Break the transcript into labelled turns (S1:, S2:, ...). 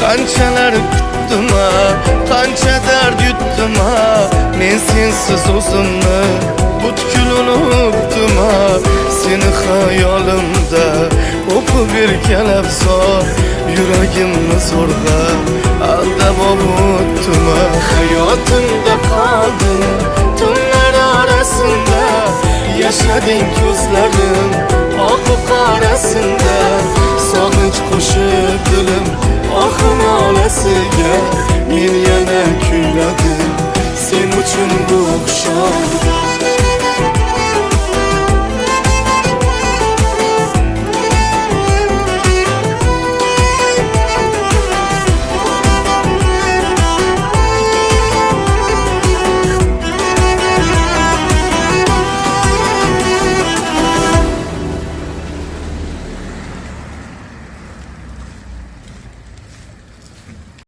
S1: Qanchalar kutdim ha, qancha dard yutdim ha, men sensiz o'zimni butkul unutdim ha. Seni xayolimda o'qib erkalab zor, yuragimni zo'rg'a aldab o'tdim ha. Hayotimda qolding tunlar orasida, yashading ko'zlarim oq qorasida. Sog'inch qo'shib dilim